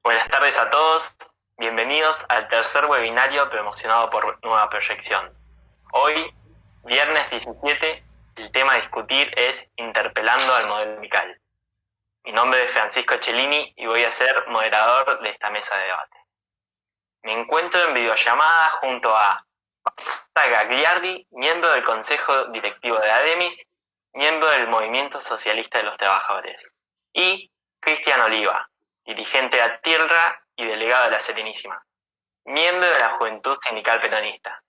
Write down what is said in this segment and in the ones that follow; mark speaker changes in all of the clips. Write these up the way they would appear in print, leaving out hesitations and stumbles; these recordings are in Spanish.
Speaker 1: Buenas tardes a todos, bienvenidos al tercer webinario promocionado por Nueva Proyección. Hoy, viernes 17, el tema a discutir es Interpelando al modelo sindical. Mi nombre es Francisco Cellini y voy a ser moderador de esta mesa de debate. Me encuentro en videollamada junto a Marta Gagliardi, miembro del Consejo Directivo de ADEMIS, miembro del Movimiento Socialista de los Trabajadores, y Cristian Oliva, dirigente de ATIRRA y delegado de la Serenísima, miembro de la Juventud Sindical Peronista.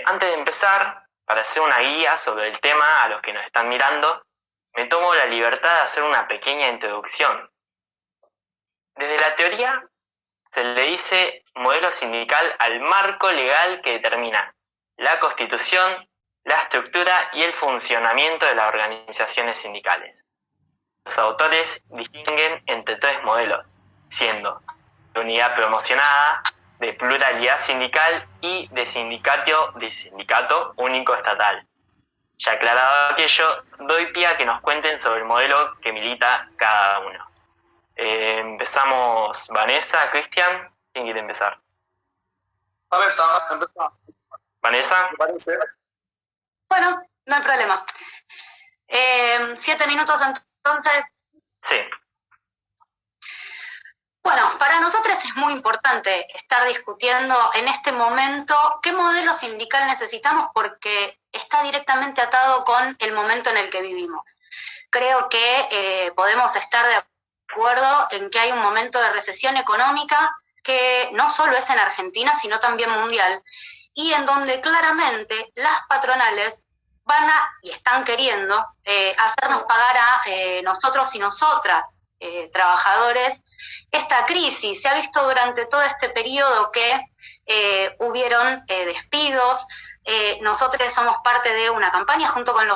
Speaker 1: Antes de empezar, para hacer una guía sobre el tema a los que nos están mirando, me tomo la libertad de hacer una pequeña introducción. Desde la teoría, se le dice modelo sindical al marco legal que determina la constitución, la estructura y el funcionamiento de las organizaciones sindicales. Los autores distinguen entre tres modelos, siendo de unidad promocionada, de pluralidad sindical y de sindicato único estatal. Ya aclarado aquello, doy pie a que nos cuenten sobre el modelo que milita cada uno. Empezamos, Vanessa, Cristian, ¿quién quiere empezar?
Speaker 2: Vanessa, empezá.
Speaker 1: ¿Vanessa?
Speaker 3: Bueno, no hay problema. 7 minutos entonces.
Speaker 1: Sí.
Speaker 3: Bueno, para nosotros es muy importante estar discutiendo en este momento qué modelo sindical necesitamos porque está directamente atado con el momento en el que vivimos. Creo que podemos estar de acuerdo en que hay un momento de recesión económica que no solo es en Argentina, sino también mundial, y en donde claramente las patronales van y están queriendo hacernos pagar a nosotros y nosotras, trabajadores, esta crisis. Se ha visto durante todo este periodo que hubieron despidos. Nosotros somos parte de una campaña junto con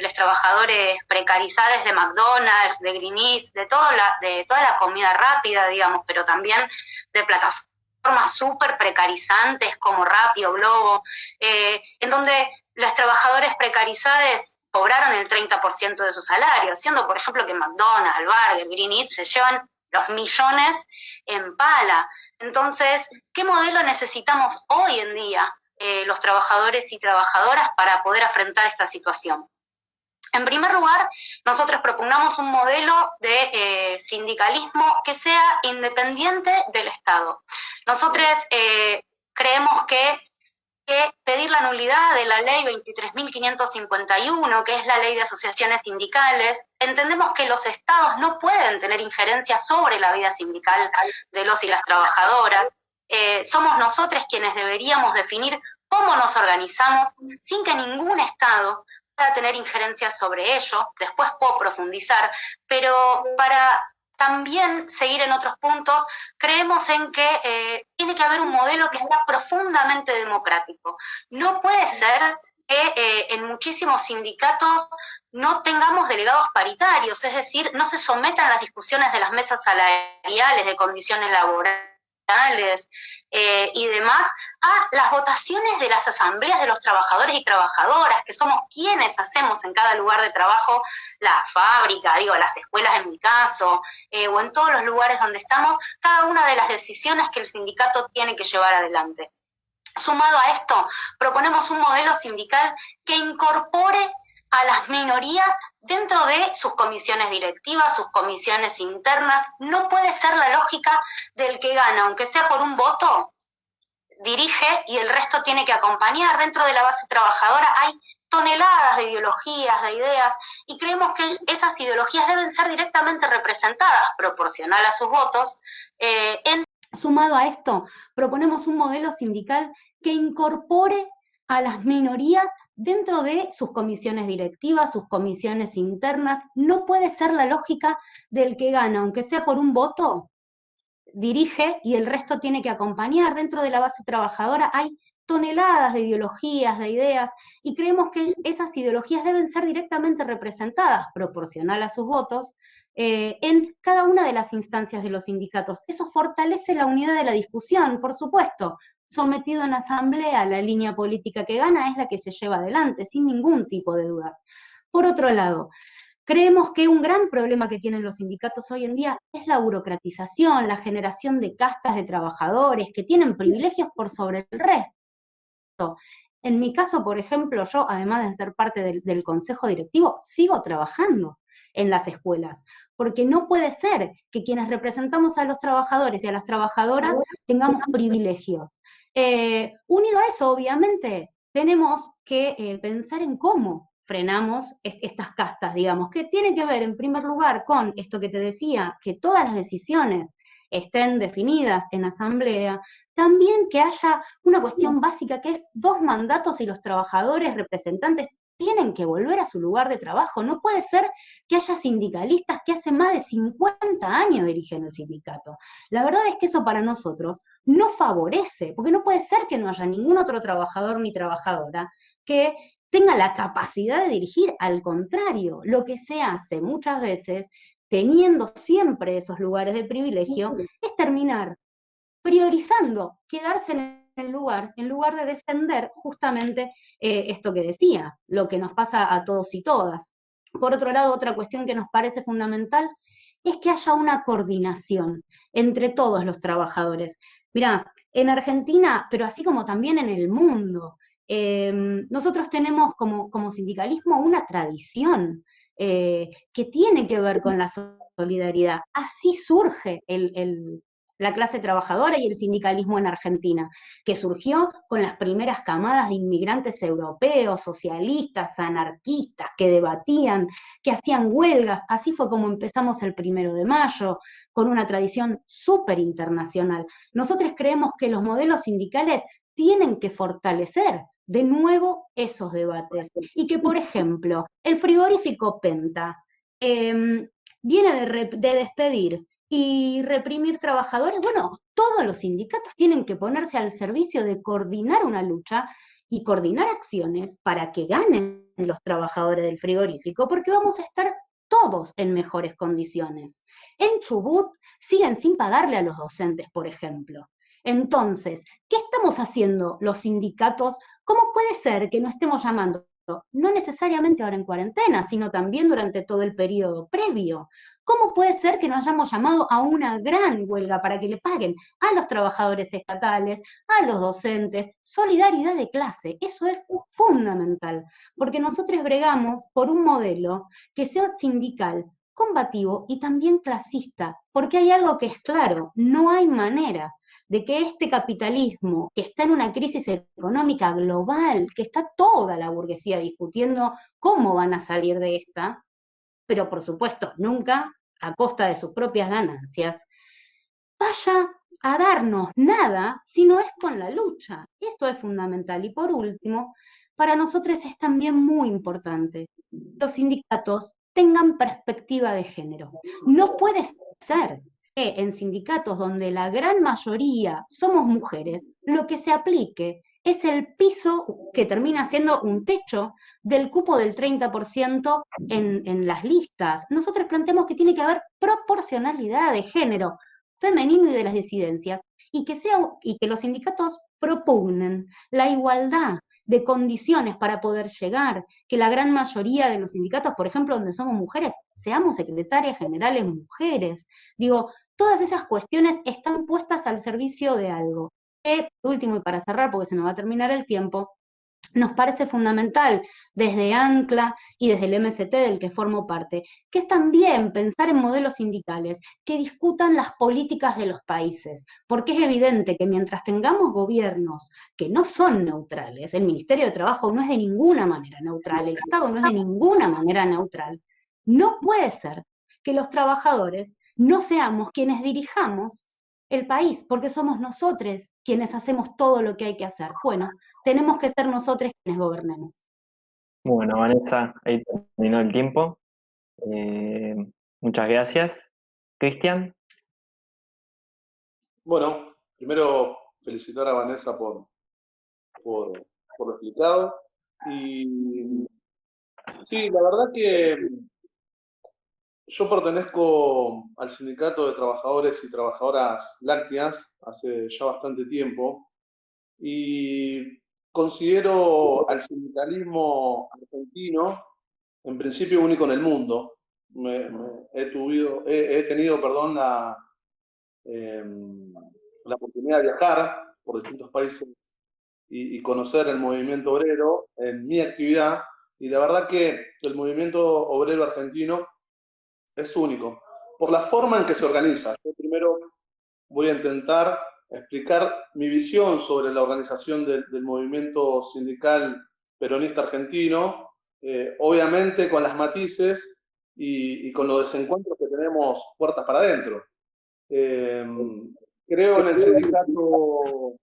Speaker 3: los trabajadores precarizados de McDonald's, de Green Eats, de toda la comida rápida, digamos, pero también de plataformas súper precarizantes como Rappi o Globo, en donde los trabajadores precarizados cobraron el 30% de su salario, siendo, por ejemplo, que McDonald's, Burger, Green Eats se llevan los millones en pala. Entonces, ¿qué modelo necesitamos hoy en día los trabajadores y trabajadoras para poder afrontar esta situación? En primer lugar, nosotros propugnamos un modelo de sindicalismo que sea independiente del Estado. Nosotros creemos que pedir la nulidad de la ley 23.551, que es la ley de asociaciones sindicales, entendemos que los estados no pueden tener injerencia sobre la vida sindical de los y las trabajadoras. Somos nosotros quienes deberíamos definir cómo nos organizamos sin que ningún estado pueda tener injerencia sobre ello. Después puedo profundizar, pero para también seguir en otros puntos, creemos en que tiene que haber un modelo que sea profundamente democrático. No puede ser que en muchísimos sindicatos no tengamos delegados paritarios, es decir, no se sometan las discusiones de las mesas salariales, de condiciones laborales y demás a las votaciones de las asambleas de los trabajadores y trabajadoras, que somos quienes hacemos en cada lugar de trabajo, la fábrica, las escuelas en mi caso, o en todos los lugares donde estamos, cada una de las decisiones que el sindicato tiene que llevar adelante. Sumado a esto, proponemos un modelo sindical que incorpore a las minorías dentro de sus comisiones directivas, sus comisiones internas. No puede ser la lógica del que gana, aunque sea por un voto, dirige y el resto tiene que acompañar. Dentro de la base trabajadora hay toneladas de ideologías, de ideas, y creemos que esas ideologías deben ser directamente representadas, proporcional a sus votos. Sumado a esto, proponemos un modelo sindical que incorpore a las minorías dentro de sus comisiones directivas, sus comisiones internas. No puede ser la lógica del que gana, aunque sea por un voto, dirige y el resto tiene que acompañar. Dentro de la base trabajadora hay toneladas de ideologías, de ideas, y creemos que esas ideologías deben ser directamente representadas, proporcional a sus votos, en cada una de las instancias de los sindicatos. Eso fortalece la unidad de la discusión, por supuesto. Sometido en asamblea, la línea política que gana es la que se lleva adelante, sin ningún tipo de dudas. Por otro lado,
Speaker 4: Creemos que un gran problema que tienen los sindicatos hoy en día es la burocratización, la generación de castas de trabajadores que tienen privilegios por sobre el resto. En mi caso, por ejemplo, yo, además de ser parte del consejo directivo, sigo trabajando en las escuelas, porque no puede ser que quienes representamos a los trabajadores y a las trabajadoras tengamos privilegios. Unido a eso, obviamente, tenemos que pensar en cómo frenamos estas castas, digamos, que tiene que ver, en primer lugar, con esto que te decía, que todas las decisiones estén definidas en asamblea, también que haya una cuestión básica que es 2 mandatos y los trabajadores representantes tienen que volver a su lugar de trabajo. No puede ser que haya sindicalistas que hace más de 50 años dirigen el sindicato. La verdad es que eso para nosotros no favorece, porque no puede ser que no haya ningún otro trabajador ni trabajadora que tenga la capacidad de dirigir. Al contrario, lo que se hace muchas veces, teniendo siempre esos lugares de privilegio, es terminar priorizando quedarse en el lugar, en lugar de defender justamente esto que decía, lo que nos pasa a todos y todas. Por otro lado, otra cuestión que nos parece fundamental es que haya una coordinación entre todos los trabajadores. Mirá, en Argentina, pero así como también en el mundo, nosotros tenemos como sindicalismo una tradición que tiene que ver con la solidaridad. Así surge la clase trabajadora y el sindicalismo en Argentina, que surgió con las primeras camadas de inmigrantes europeos, socialistas, anarquistas, que debatían, que hacían huelgas. Así fue como empezamos el 1 de Mayo, con una tradición súper internacional. Nosotros creemos que los modelos sindicales tienen que fortalecer de nuevo esos debates. Y que, por ejemplo, el frigorífico Penta viene de despedir y reprimir trabajadores. Bueno, todos los sindicatos tienen que ponerse al servicio de coordinar una lucha y coordinar acciones para que ganen los trabajadores del frigorífico, porque vamos a estar todos en mejores condiciones. En Chubut siguen sin pagarle a los docentes, por ejemplo. Entonces, ¿qué estamos haciendo los sindicatos? ¿Cómo puede ser que no estemos llamando, no necesariamente ahora en cuarentena, sino también durante todo el periodo previo? ¿Cómo puede ser que no hayamos llamado a una gran huelga para que le paguen a los trabajadores estatales, a los docentes? Solidaridad de clase, eso es fundamental, porque nosotros bregamos por un modelo que sea sindical, combativo y también clasista, porque hay algo que es claro, no hay manera de que este capitalismo, que está en una crisis económica global, que está toda la burguesía discutiendo cómo van a salir de esta, pero por supuesto nunca a costa de sus propias ganancias, vaya a darnos nada si no es con la lucha. Esto es fundamental. Y por último, para nosotros es también muy importante los sindicatos tengan perspectiva de género. No puede ser que en sindicatos donde la gran mayoría somos mujeres, lo que se aplique es el piso que termina siendo un techo del cupo del 30% en las listas. Nosotros planteamos que tiene que haber proporcionalidad de género femenino y de las disidencias, y que los sindicatos propugnen la igualdad de condiciones para poder llegar, que la gran mayoría de los sindicatos, por ejemplo, donde somos mujeres, seamos secretarias generales mujeres. Digo, todas esas cuestiones están puestas al servicio de algo. Por último, y para cerrar, porque se me va a terminar el tiempo, nos parece fundamental desde ANCLA y desde el MST del que formo parte, que es también pensar en modelos sindicales que discutan las políticas de los países, porque es evidente que mientras tengamos gobiernos que no son neutrales, el Ministerio de Trabajo no es de ninguna manera neutral, el Estado no es de ninguna manera neutral, no puede ser que los trabajadores no seamos quienes dirijamos el país, porque somos nosotros quienes hacemos todo lo que hay que hacer. Bueno, tenemos que ser nosotros quienes gobernemos.
Speaker 1: Bueno, Vanessa, ahí terminó el tiempo. Muchas gracias. Cristian.
Speaker 2: Bueno, primero felicitar a Vanessa por lo explicado. Y sí, la verdad que yo pertenezco al Sindicato de Trabajadores y Trabajadoras Lácteas hace ya bastante tiempo y considero al sindicalismo argentino en principio único en el mundo. he tenido, perdón, la oportunidad de viajar por distintos países y conocer el movimiento obrero en mi actividad, y la verdad que el movimiento obrero argentino es único por la forma en que se organiza. Yo primero voy a intentar explicar mi visión sobre la organización del movimiento sindical peronista argentino, obviamente con las matices y con los desencuentros que tenemos puertas para adentro. Creo en el sindicato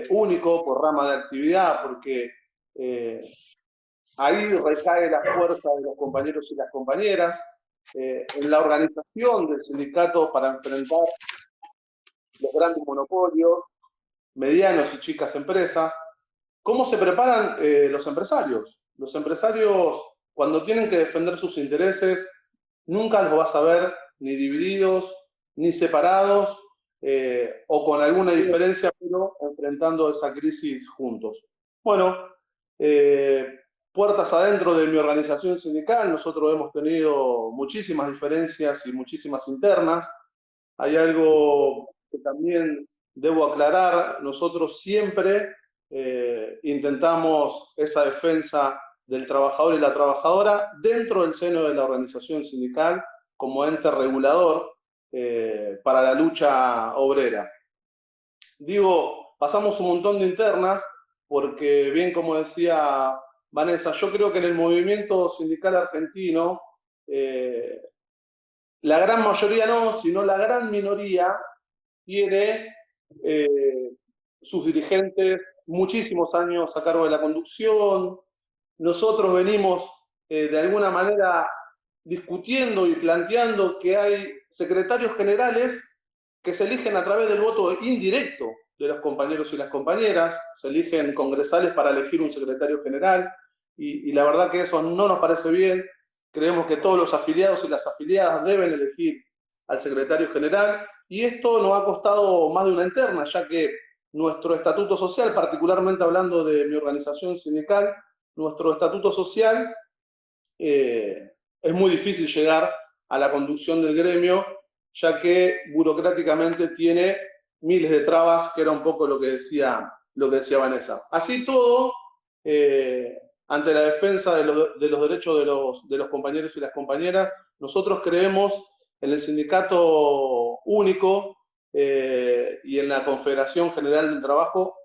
Speaker 2: único por rama de actividad, porque ahí recae la fuerza de los compañeros y las compañeras, en la organización del sindicato para enfrentar los grandes monopolios, medianos y chicas empresas. ¿Cómo se preparan los empresarios? Los empresarios, cuando tienen que defender sus intereses, nunca los vas a ver ni divididos, ni separados, o con alguna diferencia, pero enfrentando esa crisis juntos. Bueno, puertas adentro de mi organización sindical, nosotros hemos tenido muchísimas diferencias y muchísimas internas. Hay algo que también debo aclarar: nosotros siempre intentamos esa defensa del trabajador y la trabajadora dentro del seno de la organización sindical como ente regulador para la lucha obrera. Digo, pasamos un montón de internas porque, bien como decía Vanessa, yo creo que en el movimiento sindical argentino la gran mayoría no, sino la gran minoría tiene sus dirigentes muchísimos años a cargo de la conducción. Nosotros venimos de alguna manera discutiendo y planteando que hay secretarios generales que se eligen a través del voto indirecto de los compañeros y las compañeras, se eligen congresales para elegir un secretario general, y la verdad que eso no nos parece bien. Creemos que todos los afiliados y las afiliadas deben elegir al secretario general, y esto nos ha costado más de una interna, ya que nuestro estatuto social, particularmente hablando de mi organización sindical, nuestro estatuto social es muy difícil llegar a la conducción del gremio, ya que burocráticamente tiene miles de trabas, que era un poco lo que decía Vanessa. Así todo, ante la defensa de los derechos de los compañeros y las compañeras, nosotros creemos en el sindicato único y en la Confederación General del Trabajo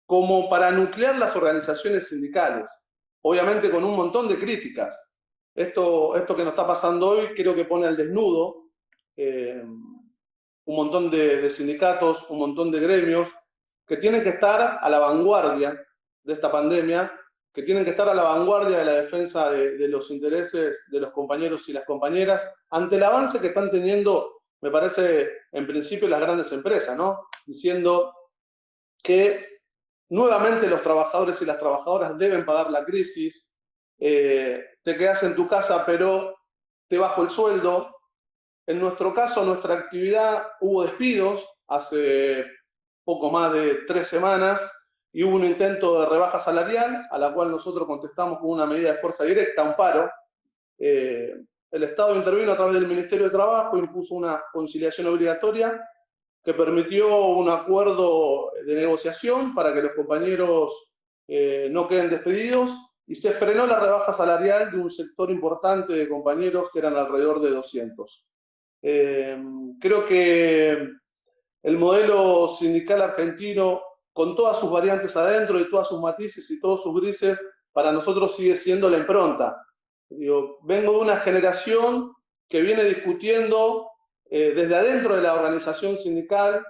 Speaker 2: como para nuclear las organizaciones sindicales, obviamente con un montón de críticas. Esto que nos está pasando hoy creo que pone al desnudo un montón de sindicatos, un montón de gremios que tienen que estar a la vanguardia de esta pandemia, que tienen que estar a la vanguardia de la defensa de los intereses de los compañeros y las compañeras ante el avance que están teniendo, me parece, en principio las grandes empresas, ¿no? Diciendo que nuevamente los trabajadores y las trabajadoras deben pagar la crisis, te quedas en tu casa pero te bajo el sueldo. En nuestro caso, nuestra actividad, hubo despidos hace poco más de 3 semanas y hubo un intento de rebaja salarial, a la cual nosotros contestamos con una medida de fuerza directa, un paro. El Estado intervino a través del Ministerio de Trabajo, impuso una conciliación obligatoria que permitió un acuerdo de negociación para que los compañeros no queden despedidos, y se frenó la rebaja salarial de un sector importante de compañeros que eran alrededor de 200. Creo que el modelo sindical argentino, con todas sus variantes adentro y todas sus matices y todos sus grises, para nosotros sigue siendo la impronta. Vengo de una generación que viene discutiendo desde adentro de la organización sindical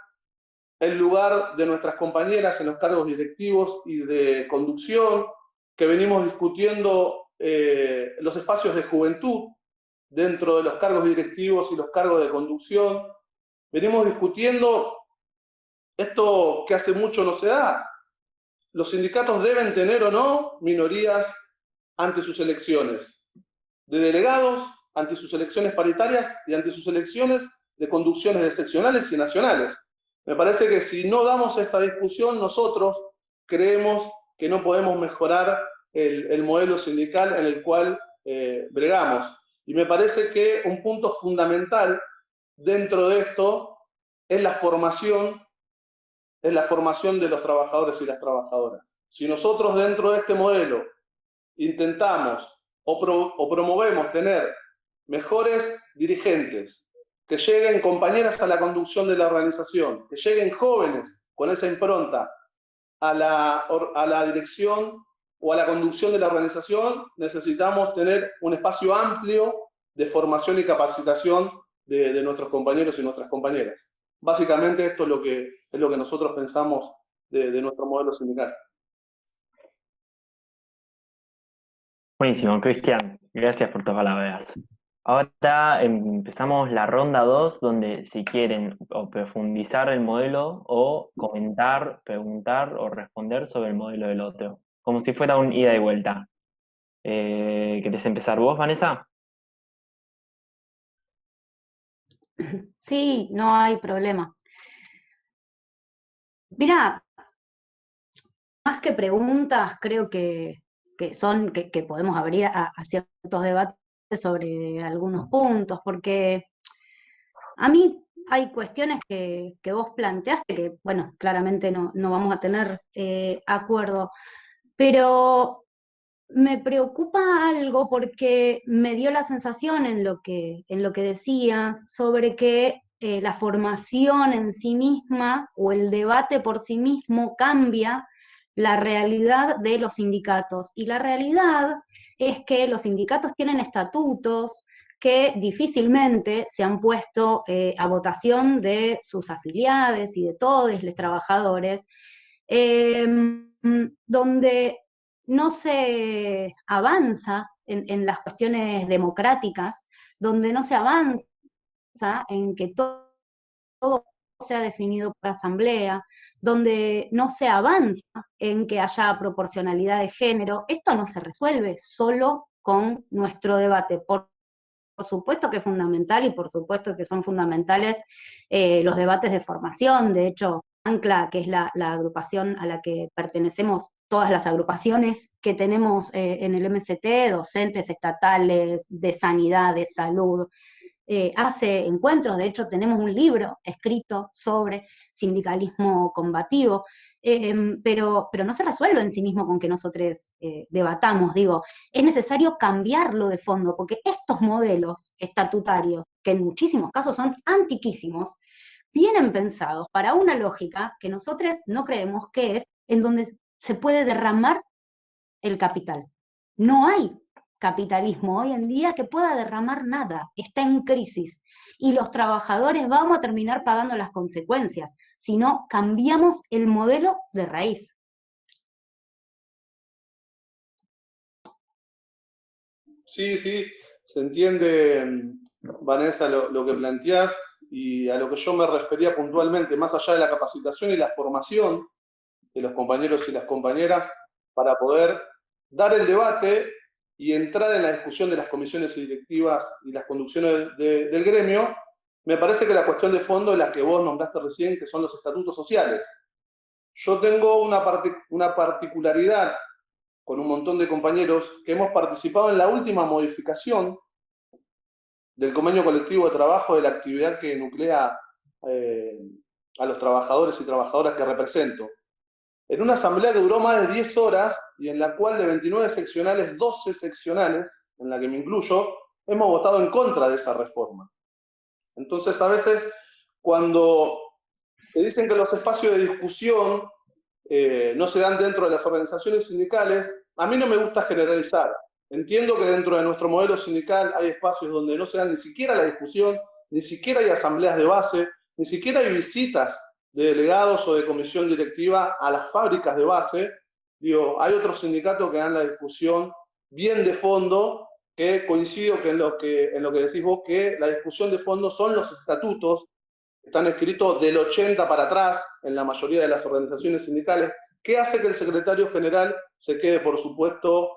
Speaker 2: el lugar de nuestras compañeras en los cargos directivos y de conducción, que venimos discutiendo los espacios de juventud dentro de los cargos directivos y los cargos de conducción. Venimos discutiendo esto que hace mucho no se da: los sindicatos deben tener o no minorías ante sus elecciones de delegados, ante sus elecciones paritarias y ante sus elecciones de conducciones de seccionales y nacionales. Me parece que si no damos esta discusión, nosotros creemos que no podemos mejorar el modelo sindical en el cual bregamos. Y me parece que un punto fundamental dentro de esto es la formación de los trabajadores y las trabajadoras. Si nosotros dentro de este modelo intentamos o promovemos tener mejores dirigentes, que lleguen compañeras a la conducción de la organización, que lleguen jóvenes con esa impronta a la dirección o a la conducción de la organización, necesitamos tener un espacio amplio de formación y capacitación de nuestros compañeros y nuestras compañeras. Básicamente esto es lo que nosotros pensamos de nuestro modelo sindical.
Speaker 1: Buenísimo, Cristian. Gracias por tus palabras. Ahora empezamos la ronda 2, donde si quieren o profundizar el modelo o comentar, preguntar o responder sobre el modelo del otro. Como si fuera un ida y vuelta. ¿Querés empezar vos, Vanessa?
Speaker 4: Sí, no hay problema. Mirá, más que preguntas, creo que podemos abrir a ciertos debates sobre algunos puntos, porque a mí hay cuestiones que vos planteaste que, bueno, claramente no vamos a tener acuerdo, pero me preocupa algo porque me dio la sensación en lo que decías sobre que la formación en sí misma o el debate por sí mismo cambia la realidad de los sindicatos. Y la realidad es que los sindicatos tienen estatutos que difícilmente se han puesto a votación de sus afiliados y de todos los trabajadores, donde no se avanza en las cuestiones democráticas, donde no se avanza en que todo sea definido por asamblea, donde no se avanza en que haya proporcionalidad de género. Esto no se resuelve solo con nuestro debate. Por supuesto que es fundamental y por supuesto que son fundamentales los debates de formación. De hecho, ANCLA, que es la agrupación a la que pertenecemos todas las agrupaciones que tenemos en el MST, docentes estatales, de sanidad, de salud, hace encuentros. De hecho tenemos un libro escrito sobre sindicalismo combativo, pero no se resuelve en sí mismo con que nosotros debatamos. Digo, es necesario cambiarlo de fondo, porque estos modelos estatutarios, que en muchísimos casos son antiquísimos, vienen pensados para una lógica que nosotros no creemos que es en donde se puede derramar el capital. No hay capitalismo hoy en día que pueda derramar nada, está en crisis, y los trabajadores vamos a terminar pagando las consecuencias si no cambiamos el modelo de raíz.
Speaker 2: Sí, se entiende, Vanessa, lo que planteás, y a lo que yo me refería puntualmente, más allá de la capacitación y la formación de los compañeros y las compañeras, para poder dar el debate y entrar en la discusión de las comisiones directivas y las conducciones del gremio. Me parece que la cuestión de fondo es la que vos nombraste recién, que son los estatutos sociales. Yo tengo una particularidad con un montón de compañeros que hemos participado en la última modificación del convenio colectivo de trabajo de la actividad que nuclea a los trabajadores y trabajadoras que represento. En una asamblea que duró más de 10 horas y en la cual de 29 seccionales, 12 seccionales, en la que me incluyo, hemos votado en contra de esa reforma. Entonces, a veces, cuando se dicen que los espacios de discusión no se dan dentro de las organizaciones sindicales, a mí no me gusta generalizar. Entiendo que dentro de nuestro modelo sindical hay espacios donde no se dan ni siquiera la discusión, ni siquiera hay asambleas de base, ni siquiera hay visitas de delegados o de comisión directiva a las fábricas de base. Digo, hay otros sindicatos que dan la discusión bien de fondo, que coincido en lo que decís vos, que la discusión de fondo son los estatutos, están escritos del 80 para atrás en la mayoría de las organizaciones sindicales, que hace que el secretario general se quede, por supuesto,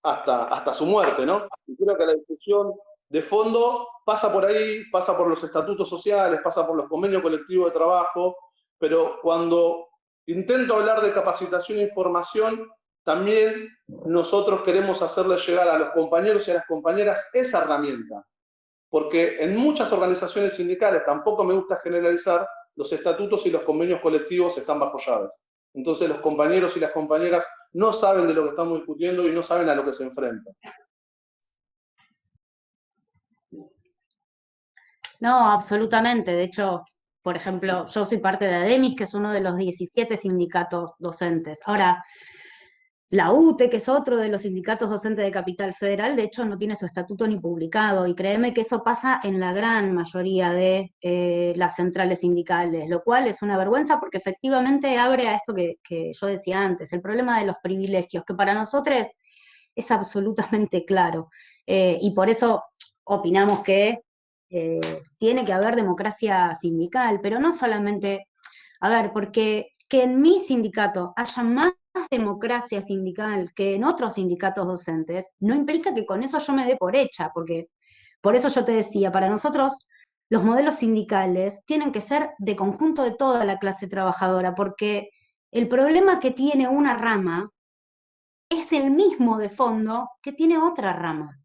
Speaker 2: hasta su muerte, ¿no? Y creo que la discusión de fondo pasa por ahí, pasa por los estatutos sociales, pasa por los convenios colectivos de trabajo, pero cuando intento hablar de capacitación e información, también nosotros queremos hacerle llegar a los compañeros y a las compañeras esa herramienta. Porque en muchas organizaciones sindicales, tampoco me gusta generalizar, los estatutos y los convenios colectivos están bajo llaves. Entonces los compañeros y las compañeras no saben de lo que estamos discutiendo y no saben a lo que se enfrentan.
Speaker 4: No, absolutamente. De hecho, por ejemplo, yo soy parte de ADEMIS, que es uno de los 17 sindicatos docentes. Ahora, la UTE, que es otro de los sindicatos docentes de Capital Federal, de hecho no tiene su estatuto ni publicado, y créeme que eso pasa en la gran mayoría de las centrales sindicales, lo cual es una vergüenza porque efectivamente abre a esto que yo decía antes, el problema de los privilegios, que para nosotros es absolutamente claro, y por eso opinamos que tiene que haber democracia sindical, pero no solamente, a ver, porque que en mi sindicato haya más democracia sindical que en otros sindicatos docentes, no implica que con eso yo me dé por hecha, porque por eso yo te decía, para nosotros los modelos sindicales tienen que ser de conjunto de toda la clase trabajadora, porque el problema que tiene una rama es el mismo de fondo que tiene otra rama.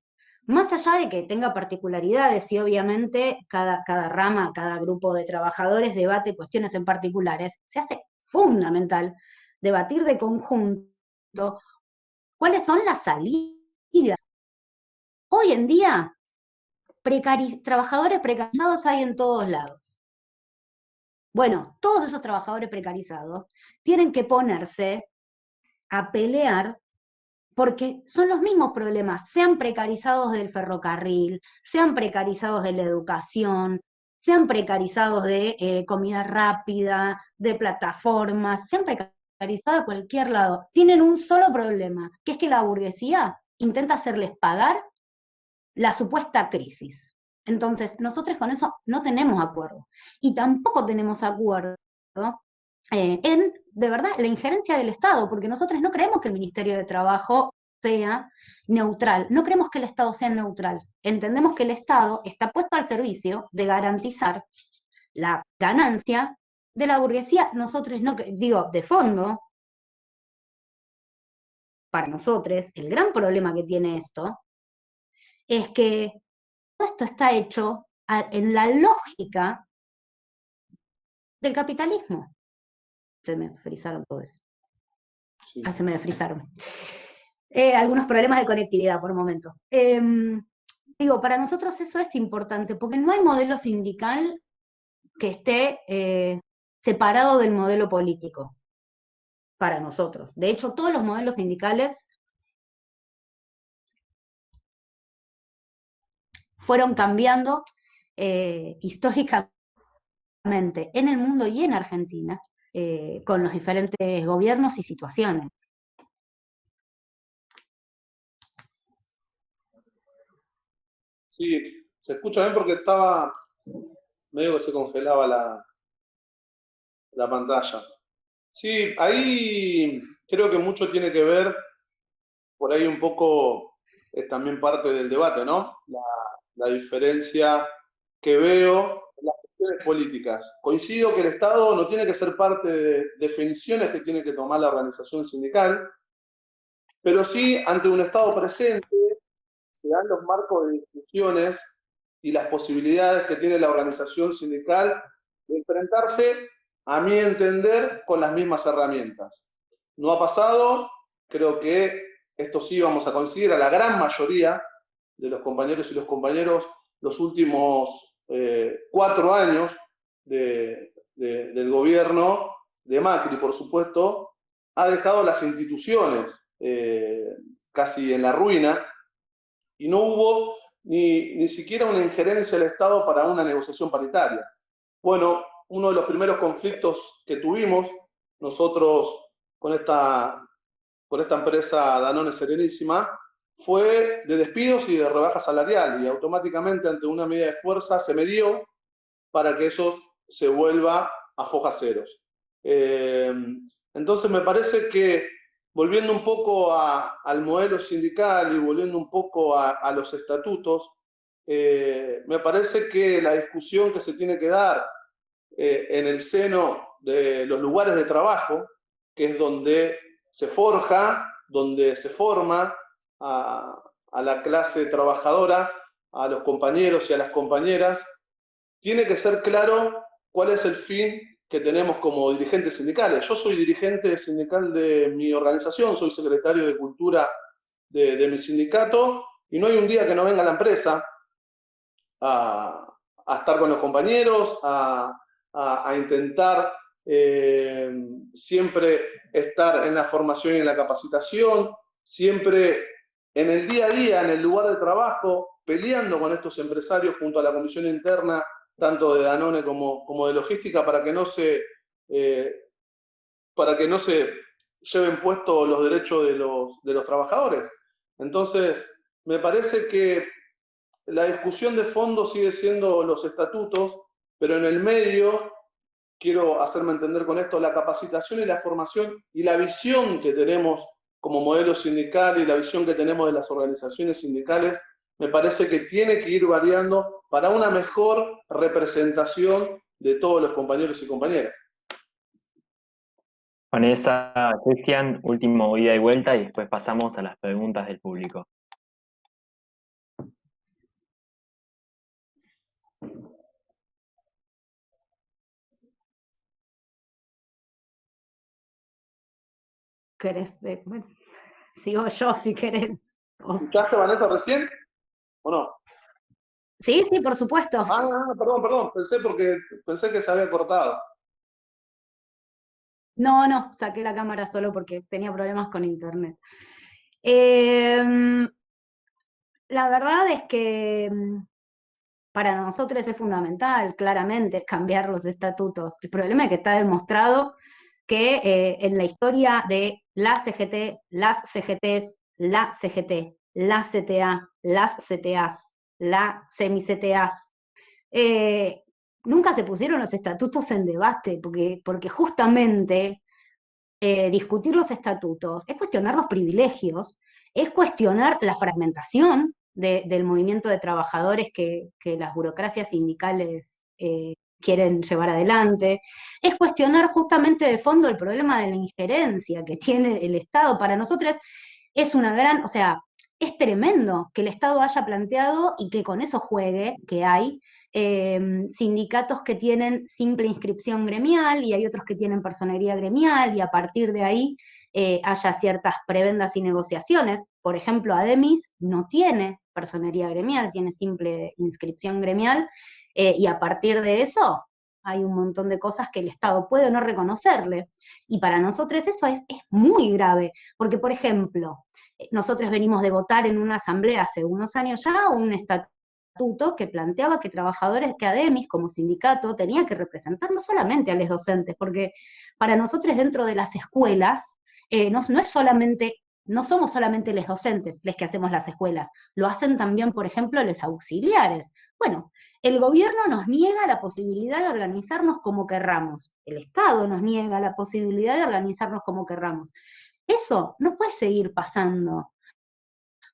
Speaker 4: Más allá de que tenga particularidades y obviamente cada rama, cada grupo de trabajadores debate cuestiones en particulares, se hace fundamental debatir de conjunto cuáles son las salidas. Hoy en día, trabajadores precarizados hay en todos lados. Bueno, todos esos trabajadores precarizados tienen que ponerse a pelear porque son los mismos problemas, sean precarizados del ferrocarril, sean precarizados de la educación, sean precarizados de comida rápida, de plataformas, sean precarizados a cualquier lado. Tienen un solo problema, que es que la burguesía intenta hacerles pagar la supuesta crisis. Entonces, nosotros con eso no tenemos acuerdo. Y tampoco tenemos acuerdo en, de verdad, la injerencia del Estado, porque nosotros no creemos que el Ministerio de Trabajo sea neutral, no creemos que el Estado sea neutral, entendemos que el Estado está puesto al servicio de garantizar la ganancia de la burguesía. Nosotros no, digo, de fondo, para nosotros, el gran problema que tiene esto es que todo esto está hecho en la lógica del capitalismo. Se me frizaron todos.
Speaker 2: Sí.
Speaker 4: Se me desfrizaron. Algunos problemas de conectividad por momentos. Digo, para nosotros eso es importante, porque no hay modelo sindical que esté separado del modelo político, para nosotros. De hecho, todos los modelos sindicales fueron cambiando históricamente en el mundo y en Argentina, con los diferentes gobiernos y situaciones.
Speaker 2: Sí, se escucha bien porque estaba medio que se congelaba la pantalla. Sí, ahí creo que mucho tiene que ver, por ahí un poco es también parte del debate, ¿no? La diferencia que veo en las cuestiones políticas. Coincido que el Estado no tiene que ser parte de definiciones que tiene que tomar la organización sindical, pero sí ante un Estado presente se dan los marcos de discusiones y las posibilidades que tiene la organización sindical de enfrentarse, a mi entender, con las mismas herramientas. No ha pasado, creo que esto sí vamos a conseguir a la gran mayoría de los compañeros y los compañeros los últimos 4 años del gobierno de Macri, por supuesto, ha dejado las instituciones casi en la ruina, y no hubo ni siquiera una injerencia del Estado para una negociación paritaria. Bueno, uno de los primeros conflictos que tuvimos nosotros con esta empresa Danone Serenísima fue de despidos y de rebaja salarial, y automáticamente ante una medida de fuerza se medió para que eso se vuelva a fojas ceros. Entonces me parece que volviendo un poco al modelo sindical y volviendo un poco a los estatutos, me parece que la discusión que se tiene que dar en el seno de los lugares de trabajo, que es donde se forja donde se forma a la clase trabajadora, a los compañeros y a las compañeras, tiene que ser claro cuál es el fin que tenemos como dirigentes sindicales. Yo soy dirigente sindical de mi organización, soy secretario de Cultura de mi sindicato, y no hay un día que no venga la empresa a estar con los compañeros, a intentar siempre estar en la formación y en la capacitación, siempre en el día a día, en el lugar de trabajo, peleando con estos empresarios junto a la comisión interna, tanto de Danone como de logística, para que no se lleven puestos los derechos de los trabajadores. Entonces, me parece que la discusión de fondo sigue siendo los estatutos, pero en el medio, quiero hacerme entender con esto, la capacitación y la formación y la visión que tenemos como modelo sindical y la visión que tenemos de las organizaciones sindicales, me parece que tiene que ir variando para una mejor representación de todos los compañeros y compañeras.
Speaker 1: Vanessa, Cristian, último ida y vuelta y después pasamos a las preguntas del público.
Speaker 4: ¿Querés? Bueno, sigo yo si querés.
Speaker 2: ¿Escuchaste, Vanessa, recién o no?
Speaker 4: Sí, sí, por supuesto.
Speaker 2: Perdón, pensé que se había cortado.
Speaker 4: No, saqué la cámara solo porque tenía problemas con internet. La verdad es que para nosotros es fundamental, claramente, cambiar los estatutos. El problema es que está demostrado que en la historia de la CGT, las CGTs, la CGT, la CTA, las CTAs, la semi-CTAs, nunca se pusieron los estatutos en debate, porque justamente discutir los estatutos es cuestionar los privilegios, es cuestionar la fragmentación del movimiento de trabajadores que las burocracias sindicales quieren llevar adelante, es cuestionar justamente de fondo el problema de la injerencia que tiene el Estado. Para nosotros es una gran, o sea, es tremendo que el Estado haya planteado y que con eso juegue, que hay sindicatos que tienen simple inscripción gremial y hay otros que tienen personería gremial y a partir de ahí haya ciertas prebendas y negociaciones. Por ejemplo, ADEMIS no tiene personería gremial, tiene simple inscripción gremial y a partir de eso hay un montón de cosas que el Estado puede o no reconocerle. Y para nosotros eso es muy grave, porque por ejemplo, nosotros venimos de votar en una asamblea hace unos años ya un estatuto que planteaba que trabajadores que ADEMIS como sindicato tenía que representar no solamente a los docentes, porque para nosotros dentro de las escuelas no somos solamente los docentes los que hacemos las escuelas, lo hacen también, por ejemplo, los auxiliares. Bueno, el gobierno nos niega la posibilidad de organizarnos como querramos, el Estado nos niega la posibilidad de organizarnos como querramos. Eso no puede seguir pasando,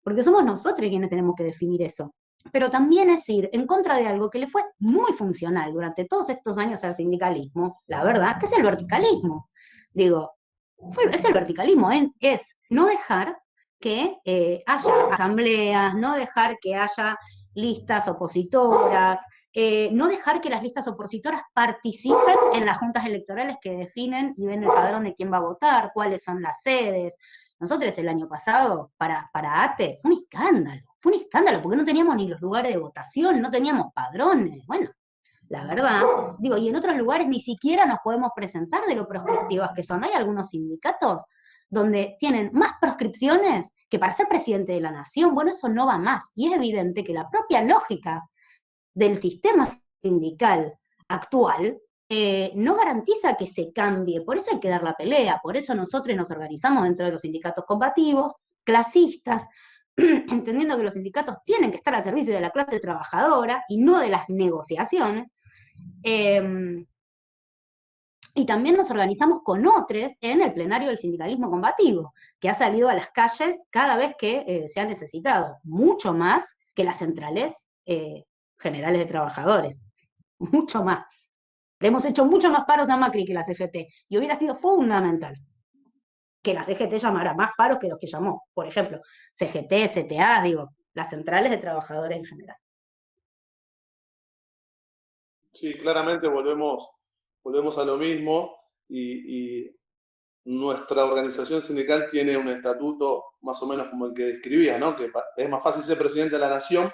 Speaker 4: porque somos nosotros quienes tenemos que definir eso. Pero también es ir en contra de algo que le fue muy funcional durante todos estos años al sindicalismo, la verdad, que es el verticalismo. Digo, es el verticalismo, es no dejar que haya asambleas, no dejar que haya listas opositoras, no dejar que las listas opositoras participen en las juntas electorales que definen y ven el padrón de quién va a votar, cuáles son las sedes. Nosotros el año pasado, para ATE, fue un escándalo, porque no teníamos ni los lugares de votación, no teníamos padrones, bueno, la verdad, digo, y en otros lugares ni siquiera nos podemos presentar de lo proscriptivas que son. Hay algunos sindicatos donde tienen más proscripciones que para ser presidente de la nación. Bueno, eso no va más. Y es evidente que la propia lógica del sistema sindical actual no garantiza que se cambie. Por eso hay que dar la pelea. Por eso nosotros nos organizamos dentro de los sindicatos combativos, clasistas, entendiendo que los sindicatos tienen que estar al servicio de la clase trabajadora y no de las negociaciones. Y también nos organizamos con otros en el plenario del sindicalismo combativo, que ha salido a las calles cada vez que se ha necesitado, mucho más que las centrales generales de trabajadores, mucho más. Le hemos hecho mucho más paros a Macri que la CGT, y hubiera sido fundamental. que la CGT llamara más paros que los que llamó. Por ejemplo, CGT, CTA, digo, las centrales de trabajadores en general.
Speaker 2: Sí, claramente volvemos a lo mismo y nuestra organización sindical tiene un estatuto más o menos como el que describía, ¿no? Que es más fácil ser presidente de la nación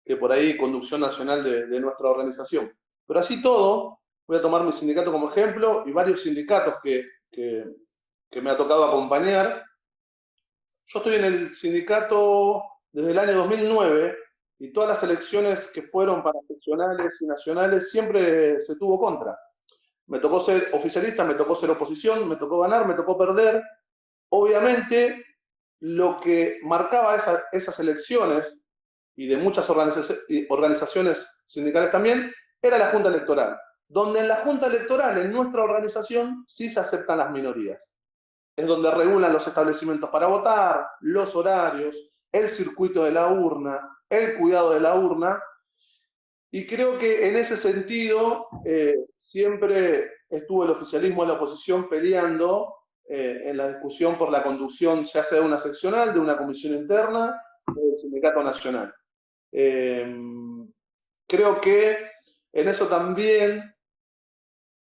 Speaker 2: que por ahí conducción nacional de nuestra organización. Pero así todo, voy a tomar mi sindicato como ejemplo y varios sindicatos que me ha tocado acompañar. Yo estoy en el sindicato desde el año 2009 y todas las elecciones que fueron para seccionales y nacionales siempre se tuvo contra. Me tocó ser oficialista, me tocó ser oposición, me tocó ganar, me tocó perder. Obviamente, lo que marcaba esas elecciones y de muchas organizaciones sindicales también, era la Junta Electoral, donde en la Junta Electoral, en nuestra organización, sí se aceptan las minorías. Es donde regulan los establecimientos para votar, los horarios, el circuito de la urna, el cuidado de la urna, y creo que en ese sentido siempre estuvo el oficialismo de la oposición peleando en la discusión por la conducción, ya sea de una seccional, de una comisión interna o del sindicato nacional. Creo que en eso también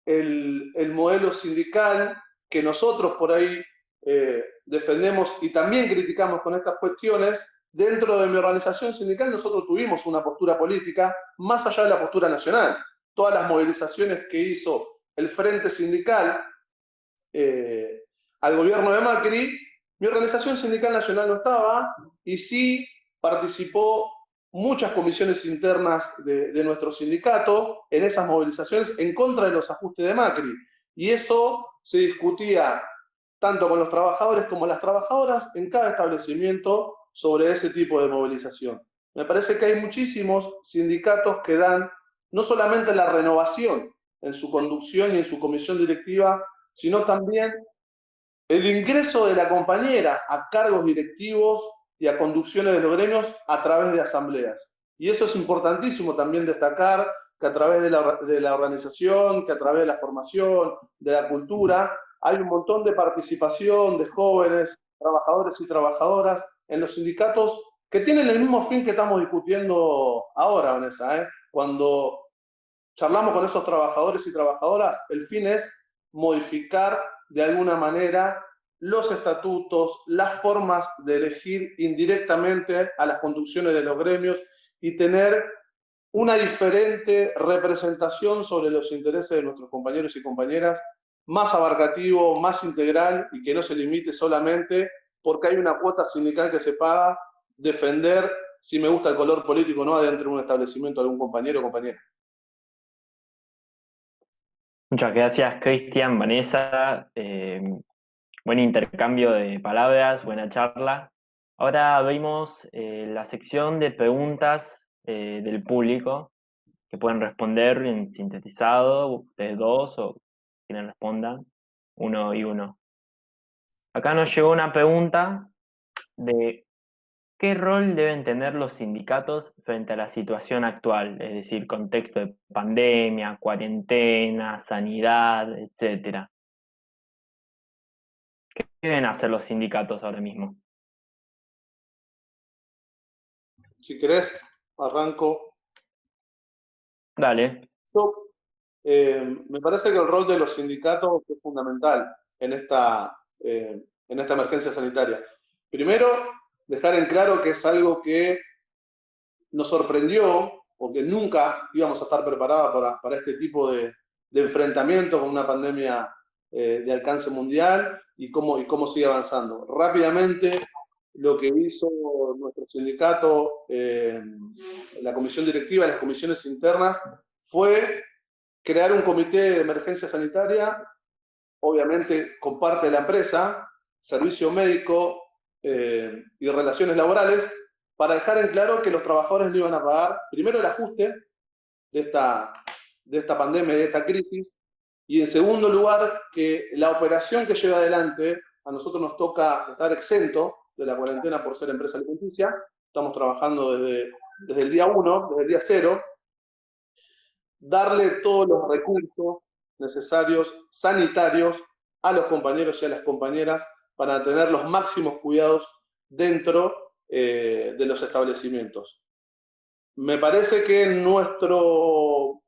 Speaker 2: el modelo sindical que nosotros por ahí defendemos y también criticamos con estas cuestiones, dentro de mi organización sindical nosotros tuvimos una postura política más allá de la postura nacional. Todas las movilizaciones que hizo el Frente Sindical al gobierno de Macri, mi organización sindical nacional no estaba y sí participó muchas comisiones internas de nuestro sindicato en esas movilizaciones en contra de los ajustes de Macri. Y eso se discutía tanto con los trabajadores como las trabajadoras en cada establecimiento sobre ese tipo de movilización. Me parece que hay muchísimos sindicatos que dan no solamente la renovación en su conducción y en su comisión directiva, sino también el ingreso de la compañera a cargos directivos y a conducciones de los gremios a través de asambleas. Y eso es importantísimo también destacar, que a través de la organización, que a través de la formación, de la cultura, hay un montón de participación de jóvenes, trabajadores y trabajadoras en los sindicatos que tienen el mismo fin que estamos discutiendo ahora, Vanessa. Cuando charlamos con esos trabajadores y trabajadoras, el fin es modificar de alguna manera los estatutos, las formas de elegir indirectamente a las conducciones de los gremios y tener una diferente representación sobre los intereses de nuestros compañeros y compañeras, más abarcativo, más integral y que no se limite solamente porque hay una cuota sindical que se paga defender si me gusta el color político o no adentro de un establecimiento de algún compañero o compañera.
Speaker 1: Muchas gracias, Cristian, Vanessa. Buen intercambio de palabras, buena charla. Ahora abrimos la sección de preguntas del público que pueden responder en sintetizado, ustedes dos o quienes respondan, uno y uno. Acá nos llegó una pregunta de ¿qué rol deben tener los sindicatos frente a la situación actual? Es decir, contexto de pandemia, cuarentena, sanidad, etcétera. ¿Qué deben hacer los sindicatos ahora mismo?
Speaker 2: Si querés, arranco.
Speaker 1: Dale.
Speaker 2: Me parece que el rol de los sindicatos es fundamental en esta emergencia sanitaria. Primero, dejar en claro que es algo que nos sorprendió, porque nunca íbamos a estar preparados para este tipo de enfrentamiento con una pandemia de alcance mundial y cómo sigue avanzando. Rápidamente, lo que hizo nuestro sindicato, la comisión directiva, las comisiones internas, fue crear un comité de emergencia sanitaria, obviamente con parte de la empresa, servicio médico y relaciones laborales, para dejar en claro que los trabajadores no iban a pagar, primero, el ajuste de esta pandemia, de esta crisis, y en segundo lugar, que la operación que lleva adelante, a nosotros nos toca estar exento de la cuarentena por ser empresa alimenticia, estamos trabajando desde el día 1, desde el día 0, darle todos los recursos necesarios sanitarios a los compañeros y a las compañeras para tener los máximos cuidados dentro de los establecimientos. Me parece que en nuestros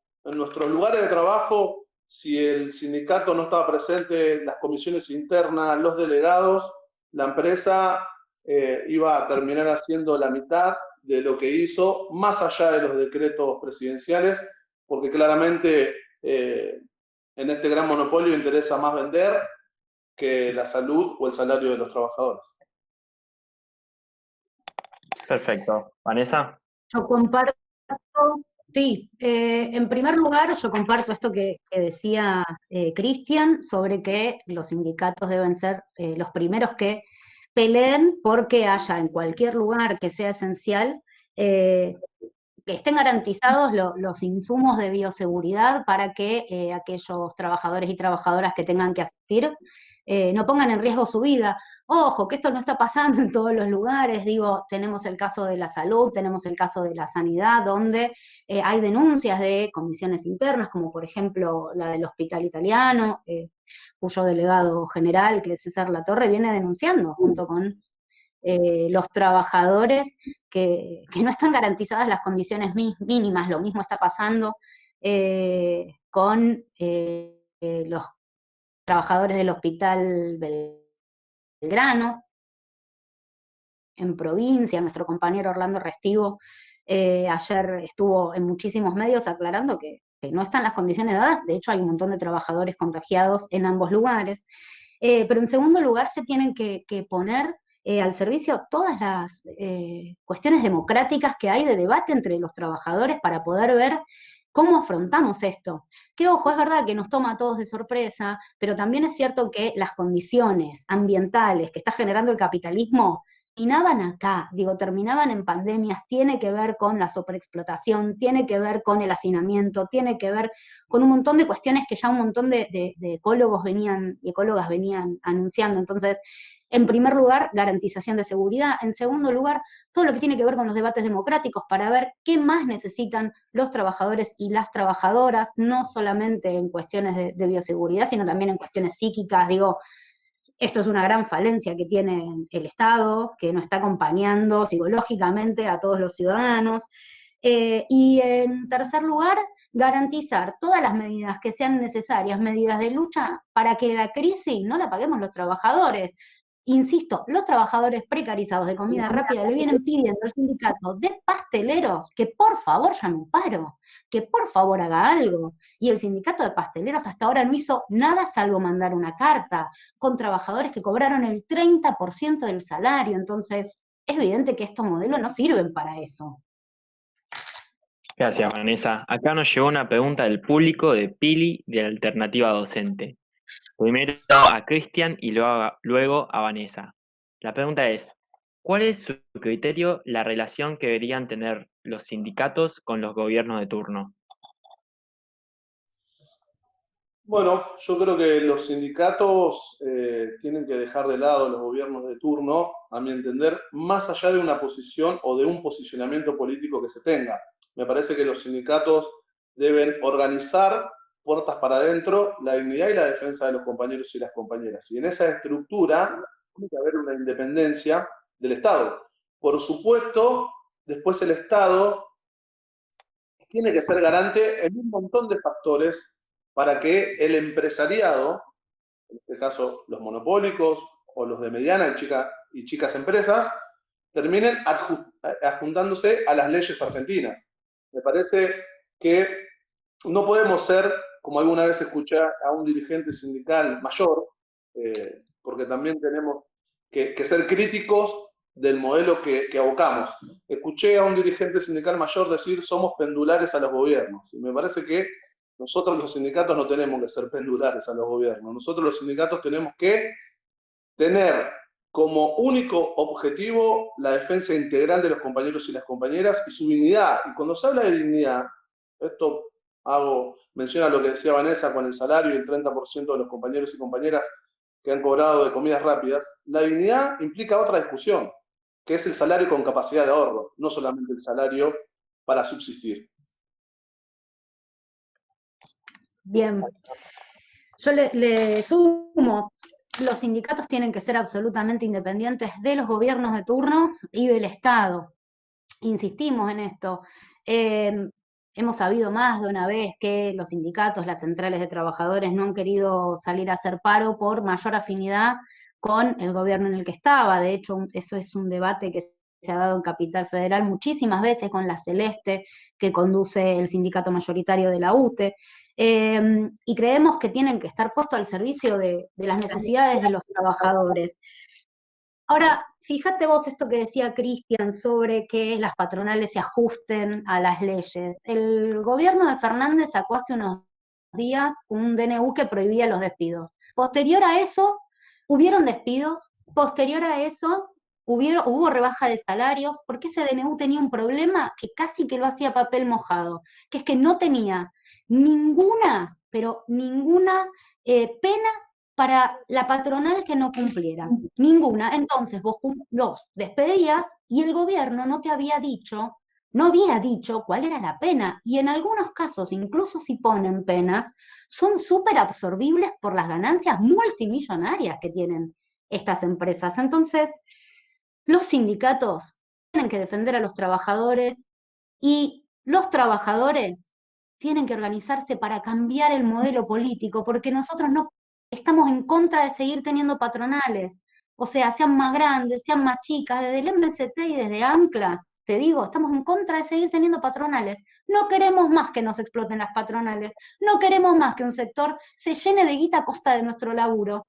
Speaker 2: lugares de trabajo, si el sindicato no estaba presente, las comisiones internas, los delegados, la empresa iba a terminar haciendo la mitad de lo que hizo, más allá de los decretos presidenciales, porque claramente en este gran monopolio interesa más vender que la salud o el salario de los trabajadores.
Speaker 1: Perfecto. Vanessa.
Speaker 4: Yo comparto, sí, en primer lugar yo comparto esto que decía Cristian sobre que los sindicatos deben ser los primeros que peleen porque haya en cualquier lugar que sea esencial que estén garantizados los insumos de bioseguridad para que aquellos trabajadores y trabajadoras que tengan que asistir no pongan en riesgo su vida. Ojo, que esto no está pasando en todos los lugares, digo, tenemos el caso de la salud, tenemos el caso de la sanidad, donde hay denuncias de condiciones internas, como por ejemplo la del Hospital Italiano, cuyo delegado general, que es César Latorre, viene denunciando junto con los trabajadores que no están garantizadas las condiciones mínimas. Lo mismo está pasando con los trabajadores del Hospital Belgrano, en provincia. Nuestro compañero Orlando Restivo ayer estuvo en muchísimos medios aclarando que no están las condiciones dadas. De hecho, hay un montón de trabajadores contagiados en ambos lugares. Pero en segundo lugar, se tienen que poner al servicio todas las cuestiones democráticas que hay de debate entre los trabajadores para poder ver cómo afrontamos esto. Que ojo, es verdad que nos toma a todos de sorpresa, pero también es cierto que las condiciones ambientales que está generando el capitalismo terminaban acá, digo, terminaban en pandemias, tiene que ver con la sobreexplotación, tiene que ver con el hacinamiento, tiene que ver con un montón de cuestiones que ya un montón de ecólogos y ecólogas venían anunciando. Entonces, en primer lugar, garantización de seguridad. En segundo lugar, todo lo que tiene que ver con los debates democráticos para ver qué más necesitan los trabajadores y las trabajadoras, no solamente en cuestiones de bioseguridad, sino también en cuestiones psíquicas. Digo, esto es una gran falencia que tiene el Estado, que no está acompañando psicológicamente a todos los ciudadanos. Y en tercer lugar, garantizar todas las medidas que sean necesarias, medidas de lucha, para que la crisis no la paguemos los trabajadores. Insisto, los trabajadores precarizados de comida rápida le vienen pidiendo al sindicato de pasteleros que por favor llame un paro, que por favor haga algo. Y el sindicato de pasteleros hasta ahora no hizo nada salvo mandar una carta con trabajadores que cobraron el 30% del salario. Entonces, es evidente que estos modelos no sirven para eso.
Speaker 1: Gracias, Vanessa. Acá nos llegó una pregunta del público de Pili de Alternativa Docente. Primero a Cristian y luego a Vanessa. La pregunta es, ¿cuál es su criterio la relación que deberían tener los sindicatos con los gobiernos de turno?
Speaker 2: Bueno, yo creo que los sindicatos tienen que dejar de lado los gobiernos de turno, a mi entender, más allá de una posición o de un posicionamiento político que se tenga. Me parece que los sindicatos deben organizar puertas para adentro la dignidad y la defensa de los compañeros y las compañeras. Y en esa estructura tiene que haber una independencia del Estado. Por supuesto, después el Estado tiene que ser garante en un montón de factores para que el empresariado, en este caso los monopólicos o los de mediana y chicas empresas, terminen adjuntándose a las leyes argentinas. Me parece que no podemos ser, como alguna vez escuché a un dirigente sindical mayor, porque también tenemos que ser críticos del modelo que abocamos. Escuché a un dirigente sindical mayor decir somos pendulares a los gobiernos. Y me parece que nosotros los sindicatos no tenemos que ser pendulares a los gobiernos. Nosotros los sindicatos tenemos que tener como único objetivo la defensa integral de los compañeros y las compañeras y su dignidad. Y cuando se habla de dignidad, esto menciona lo que decía Vanessa con el salario y el 30% de los compañeros y compañeras que han cobrado de comidas rápidas, la dignidad implica otra discusión, que es el salario con capacidad de ahorro, no solamente el salario para subsistir.
Speaker 4: Bien, yo le sumo los sindicatos tienen que ser absolutamente independientes de los gobiernos de turno y del Estado. Insistimos en esto. Hemos sabido más de una vez que los sindicatos, las centrales de trabajadores no han querido salir a hacer paro por mayor afinidad con el gobierno en el que estaba. De hecho, eso es un debate que se ha dado en Capital Federal muchísimas veces con la Celeste, que conduce el sindicato mayoritario de la UTE. Y creemos que tienen que estar puestos al servicio de las necesidades de los trabajadores. Ahora, fíjate vos esto que decía Cristian sobre que las patronales se ajusten a las leyes. El gobierno de Fernández sacó hace unos días un DNU que prohibía los despidos. Posterior a eso, hubieron despidos. Posterior a eso, hubo rebaja de salarios, porque ese DNU tenía un problema que casi que lo hacía papel mojado, que es que no tenía ninguna, pero ninguna pena para la patronal que no cumpliera, ninguna. Entonces vos los despedías y el gobierno no te había dicho, no había dicho cuál era la pena. Y en algunos casos, incluso si ponen penas, son súper absorbibles por las ganancias multimillonarias que tienen estas empresas. Entonces, los sindicatos tienen que defender a los trabajadores y los trabajadores tienen que organizarse para cambiar el modelo político, porque nosotros no estamos en contra de seguir teniendo patronales, o sea, sean más grandes, sean más chicas, desde el MST y desde ANCLA, te digo, estamos en contra de seguir teniendo patronales. No queremos más que nos exploten las patronales, no queremos más que un sector se llene de guita a costa de nuestro laburo.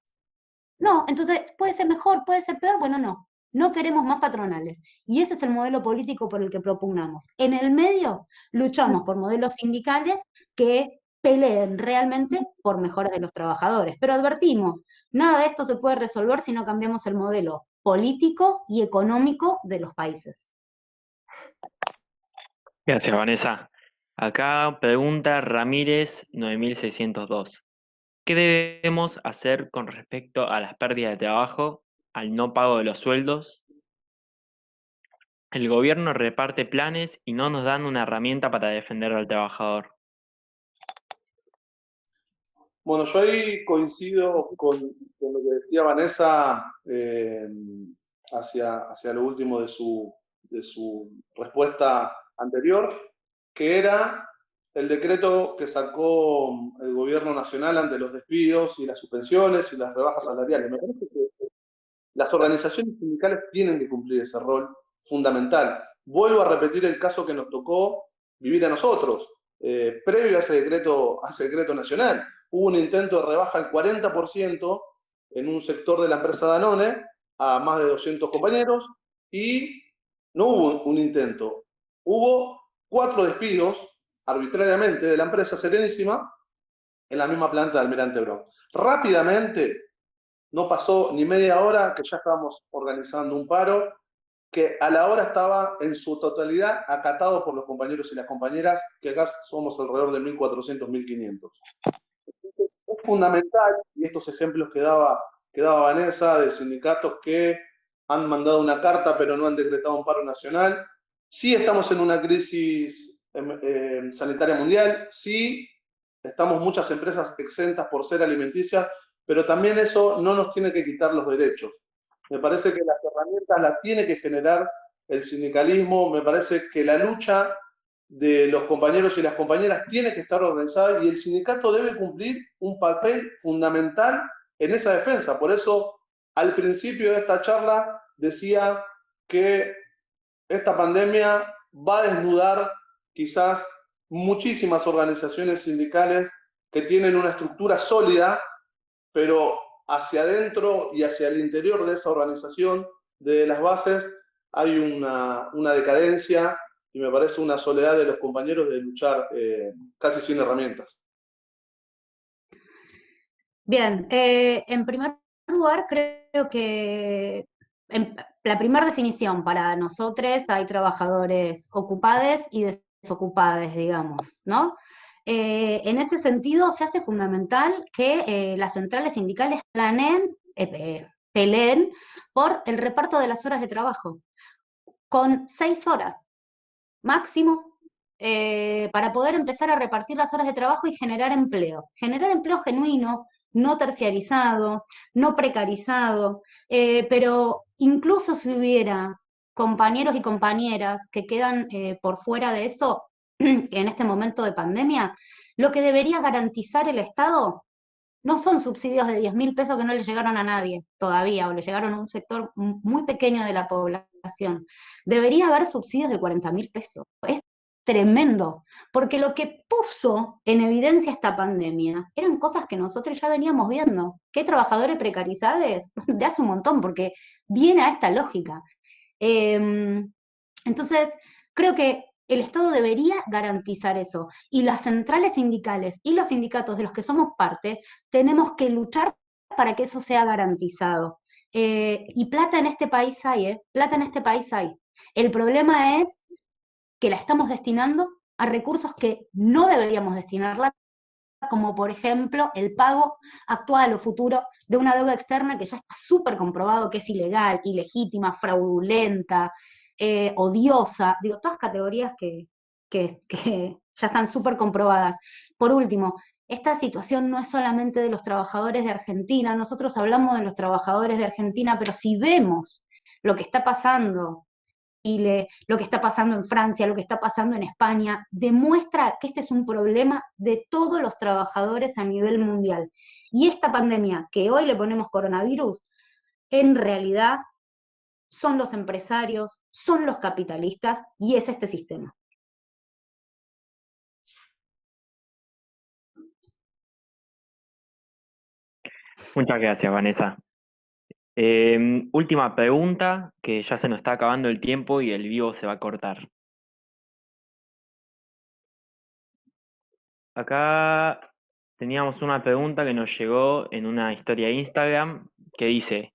Speaker 4: No, entonces, ¿puede ser mejor, puede ser peor? Bueno, no. No queremos más patronales. Y ese es el modelo político por el que propugnamos. En el medio, luchamos por modelos sindicales que peleen realmente por mejoras de los trabajadores. Pero advertimos, nada de esto se puede resolver si no cambiamos el modelo político y económico de los países.
Speaker 1: Gracias, Vanessa. Acá pregunta Ramírez 9602. ¿Qué debemos hacer con respecto a las pérdidas de trabajo, al no pago de los sueldos? El gobierno reparte planes y no nos dan una herramienta para defender al trabajador.
Speaker 2: Bueno, yo ahí coincido con lo que decía Vanessa hacia lo último de su respuesta anterior, que era el decreto que sacó el gobierno nacional ante los despidos y las suspensiones y las rebajas salariales. Me parece que las organizaciones sindicales tienen que cumplir ese rol fundamental. Vuelvo a repetir el caso que nos tocó vivir a nosotros. Previo a ese decreto nacional, hubo un intento de rebaja al 40% en un sector de la empresa Danone a más de 200 compañeros y no hubo un intento. Hubo 4 despidos arbitrariamente de la empresa Serenísima en la misma planta de Almirante Brown. Rápidamente, no pasó ni media hora que ya estábamos organizando un paro que a la hora estaba en su totalidad acatado por los compañeros y las compañeras, que acá somos alrededor de 1.400, 1.500. Entonces, es fundamental, y estos ejemplos que daba Vanessa, de sindicatos que han mandado una carta pero no han decretado un paro nacional. Sí estamos en una crisis sanitaria mundial, sí estamos muchas empresas exentas por ser alimenticias, pero también eso no nos tiene que quitar los derechos. Me parece que las herramientas las tiene que generar el sindicalismo, me parece que la lucha de los compañeros y las compañeras tiene que estar organizada y el sindicato debe cumplir un papel fundamental en esa defensa. Por eso, al principio de esta charla, decía que esta pandemia va a desnudar quizás muchísimas organizaciones sindicales que tienen una estructura sólida, pero hacia adentro y hacia el interior de esa organización, de las bases, hay una decadencia y me parece una soledad de los compañeros de luchar casi sin herramientas.
Speaker 4: Bien, en primer lugar, creo que la primera definición para nosotros hay trabajadores ocupados y desocupados, digamos, ¿no? En ese sentido, se hace fundamental que las centrales sindicales peleen por el reparto de las horas de trabajo, con 6 horas máximo, para poder empezar a repartir las horas de trabajo y generar empleo genuino, no terciarizado, no precarizado, pero incluso si hubiera compañeros y compañeras que quedan por fuera de eso en este momento de pandemia, lo que debería garantizar el Estado no son subsidios de 10.000 pesos que no le llegaron a nadie todavía, o le llegaron a un sector muy pequeño de la población. Debería haber subsidios de 40.000 pesos. Es tremendo, porque lo que puso en evidencia esta pandemia eran cosas que nosotros ya veníamos viendo, que hay trabajadores precarizados de hace un montón, porque viene a esta lógica. Entonces, creo que el Estado debería garantizar eso, y las centrales sindicales y los sindicatos de los que somos parte tenemos que luchar para que eso sea garantizado. Y plata en este país hay, plata en este país hay. El problema es que la estamos destinando a recursos que no deberíamos destinarla, como por ejemplo el pago actual o futuro de una deuda externa que ya está súper comprobado que es ilegal, ilegítima, fraudulenta, odiosa, digo, todas categorías que ya están súper comprobadas. Por último, esta situación no es solamente de los trabajadores de Argentina, nosotros hablamos de los trabajadores de Argentina, pero si vemos lo que está pasando Chile, lo que está pasando en Francia, lo que está pasando en España, demuestra que este es un problema de todos los trabajadores a nivel mundial. Y esta pandemia, que hoy le ponemos coronavirus, en realidad son los empresarios, son los capitalistas y es este sistema.
Speaker 5: Muchas gracias, Vanessa. Última pregunta, que ya se nos está acabando el tiempo y el vivo se va a cortar. Acá teníamos una pregunta que nos llegó en una historia de Instagram que dice: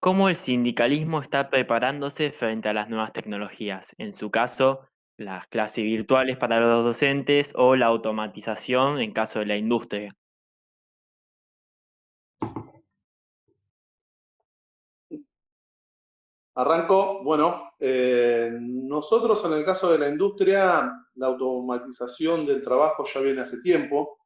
Speaker 5: ¿cómo el sindicalismo está preparándose frente a las nuevas tecnologías? En su caso, las clases virtuales para los docentes o la automatización en caso de la industria.
Speaker 2: Arranco, bueno, nosotros en el caso de la industria, la automatización del trabajo ya viene hace tiempo,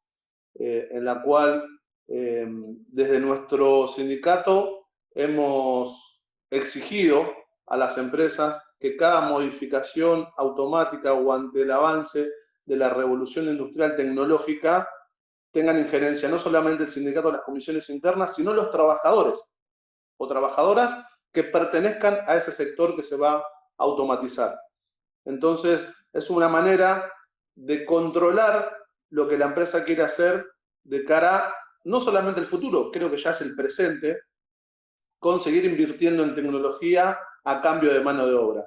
Speaker 2: en la cual desde nuestro sindicato hemos exigido a las empresas que cada modificación automática o ante el avance de la revolución industrial tecnológica tengan injerencia no solamente el sindicato de las comisiones internas, sino los trabajadores o trabajadoras que pertenezcan a ese sector que se va a automatizar. Entonces, es una manera de controlar lo que la empresa quiere hacer de cara no solamente al futuro, creo que ya es el presente, conseguir invirtiendo en tecnología a cambio de mano de obra.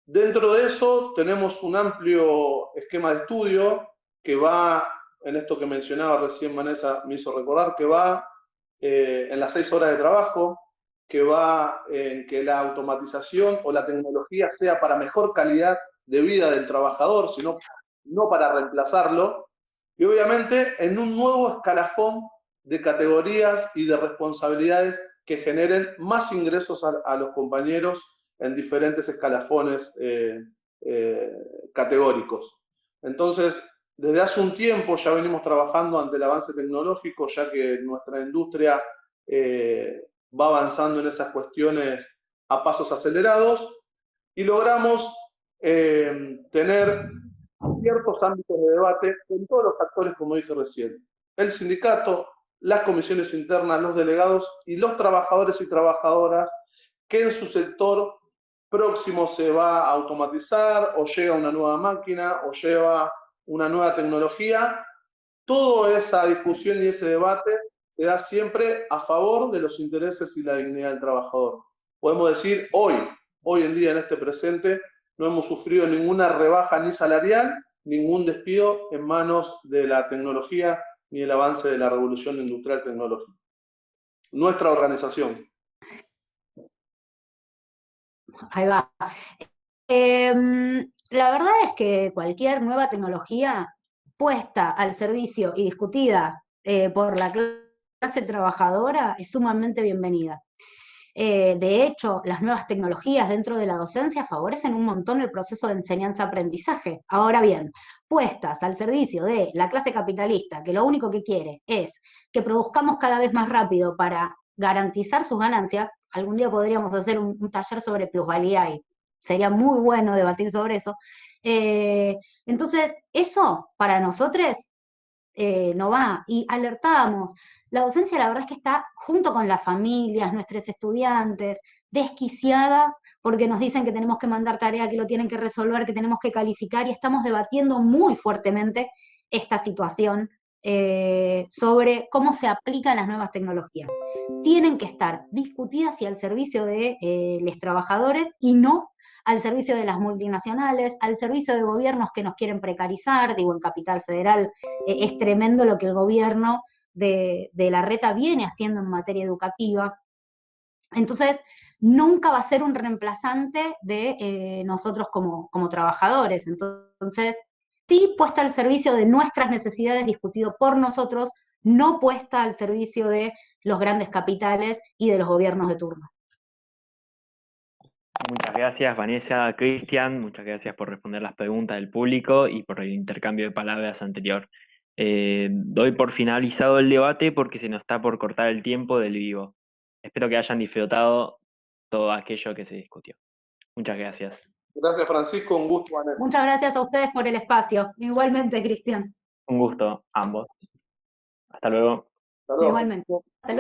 Speaker 2: Dentro de eso tenemos un amplio esquema de estudio que va, en esto que mencionaba recién Vanessa, me hizo recordar, que va en las 6 horas de trabajo, que va en que la automatización o la tecnología sea para mejor calidad de vida del trabajador, sino no para reemplazarlo, y obviamente en un nuevo escalafón de categorías y de responsabilidades que generen más ingresos a los compañeros en diferentes escalafones categóricos. Entonces, desde hace un tiempo ya venimos trabajando ante el avance tecnológico, ya que nuestra industria va avanzando en esas cuestiones a pasos acelerados, y logramos tener ciertos ámbitos de debate con todos los actores, como dije recién: el sindicato, las comisiones internas, los delegados y los trabajadores y trabajadoras que en su sector próximo se va a automatizar, o llega una nueva máquina, o lleva una nueva tecnología. Toda esa discusión y ese debate se da siempre a favor de los intereses y la dignidad del trabajador. Podemos decir, hoy en día, en este presente, no hemos sufrido ninguna rebaja ni salarial, ningún despido en manos de la tecnología ni el avance de la revolución industrial tecnológica. Nuestra organización.
Speaker 4: Ahí va. La verdad es que cualquier nueva tecnología puesta al servicio y discutida por la clase trabajadora es sumamente bienvenida. De hecho, las nuevas tecnologías dentro de la docencia favorecen un montón el proceso de enseñanza-aprendizaje. Ahora bien, puestas al servicio de la clase capitalista, que lo único que quiere es que produzcamos cada vez más rápido para garantizar sus ganancias, algún día podríamos hacer un taller sobre plusvalía y sería muy bueno debatir sobre eso. Entonces, eso para nosotros no va, y alertamos. La docencia la verdad es que está junto con las familias, nuestros estudiantes, desquiciada porque nos dicen que tenemos que mandar tarea, que lo tienen que resolver, que tenemos que calificar, y estamos debatiendo muy fuertemente esta situación sobre cómo se aplican las nuevas tecnologías. Tienen que estar discutidas y al servicio de los trabajadores y no al servicio de las multinacionales, al servicio de gobiernos que nos quieren precarizar. Digo, en Capital Federal es tremendo lo que el gobierno de Larreta viene haciendo en materia educativa. Entonces, nunca va a ser un reemplazante de nosotros como trabajadores. Entonces, sí puesta al servicio de nuestras necesidades, discutido por nosotros, no puesta al servicio de los grandes capitales y de los gobiernos de turno.
Speaker 5: Muchas gracias, Vanessa, Cristian, muchas gracias por responder las preguntas del público y por el intercambio de palabras anterior. Doy por finalizado el debate porque se nos está por cortar el tiempo del vivo. Espero que hayan disfrutado todo aquello que se discutió. Muchas gracias.
Speaker 2: Gracias, Francisco, un gusto, Vanessa.
Speaker 4: Muchas gracias a ustedes por el espacio. Igualmente, Cristian.
Speaker 5: Un gusto, ambos. Hasta luego.
Speaker 2: Hasta luego.
Speaker 4: Igualmente. Hasta luego.